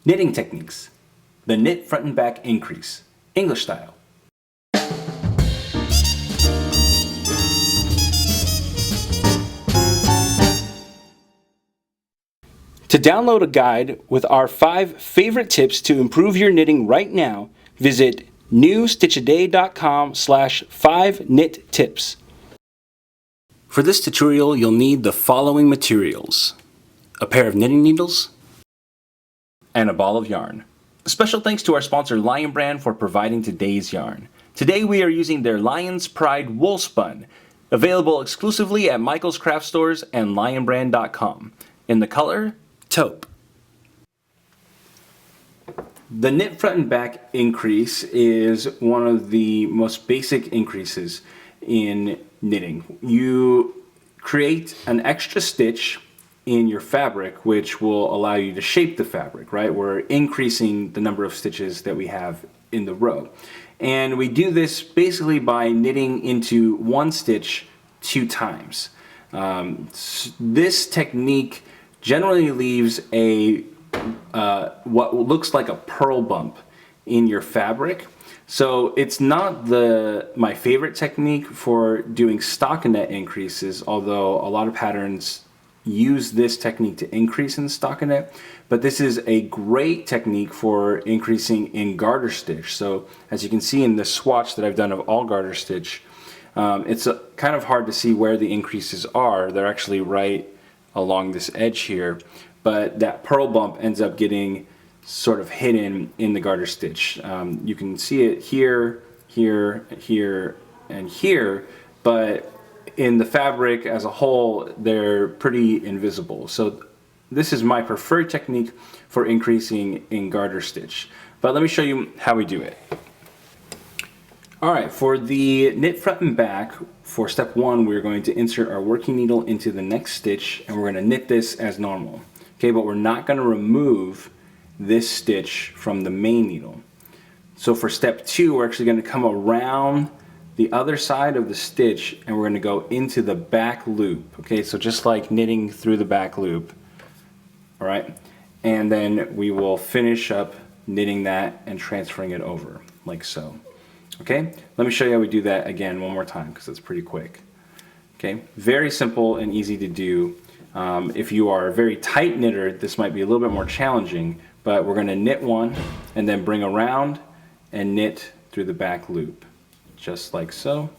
Knitting techniques. The knit front and back increase. English style. To download a guide with our 5 favorite tips to improve your knitting right now, visit newstitchaday.com/5knittips. For this tutorial, you'll need the following materials: a pair of knitting needles and a ball of yarn. Special thanks to our sponsor Lion Brand for providing today's yarn. Today we are using their Lion's Pride Woolspun, available exclusively at Michael's Craft Stores and lionbrand.com, in the color Taupe. The knit front and back increase is one of the most basic increases in knitting. You create an extra stitch in your fabric which will allow you to shape the fabric, right? We're increasing the number of stitches that we have in the row. And we do this basically by knitting into one stitch 2 times. This technique generally leaves a what looks like a purl bump in your fabric. So it's not my favorite technique for doing stockinette increases, although a lot of patterns use this technique to increase in stockinette, but this is a great technique for increasing in garter stitch. So as you can see in the swatch that I've done of all garter stitch, it's kind of hard to see where the increases are. They're actually right along this edge here, but that purl bump ends up getting sort of hidden in the garter stitch. You can see it here, here, here, and here, but in the fabric as a whole, they're pretty invisible. So this is my preferred technique for increasing in garter stitch. But let me show you how we do it. Alright, for the knit front and back, for step 1, we're going to insert our working needle into the next stitch and we're going to knit this as normal. Okay, but we're not going to remove this stitch from the main needle. So for step 2, we're actually going to come around the other side of the stitch and we're going to go into the back loop. Okay, so just like knitting through the back loop. Alright, and then we will finish up knitting that and transferring it over, like so. Okay, let me show you how we do that again one more time because it's pretty quick. Okay, very simple and easy to do. If you are a very tight knitter, this might be a little bit more challenging, but we're going to knit one and then bring around and knit through the back loop, just like so.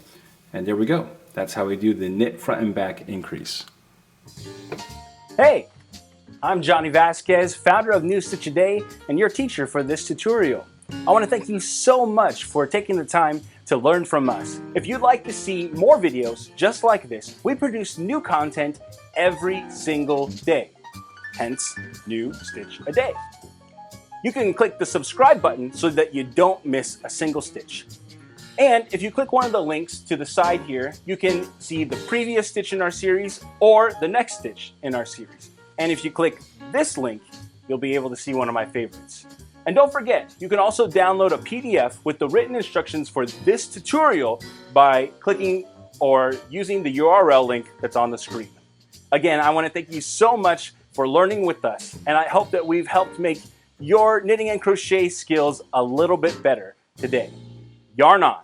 And there we go. That's how we do the knit front and back increase. Hey, I'm Johnny Vasquez, founder of New Stitch a Day and your teacher for this tutorial. I want to thank you so much for taking the time to learn from us. If you'd like to see more videos just like this, we produce new content every single day, hence New Stitch a Day. You can click the subscribe button so that you don't miss a single stitch. And if you click one of the links to the side here, you can see the previous stitch in our series or the next stitch in our series. And if you click this link, you'll be able to see one of my favorites. And don't forget, you can also download a PDF with the written instructions for this tutorial by clicking or using the URL link that's on the screen. Again, I want to thank you so much for learning with us, and I hope that we've helped make your knitting and crochet skills a little bit better today. Yarn on!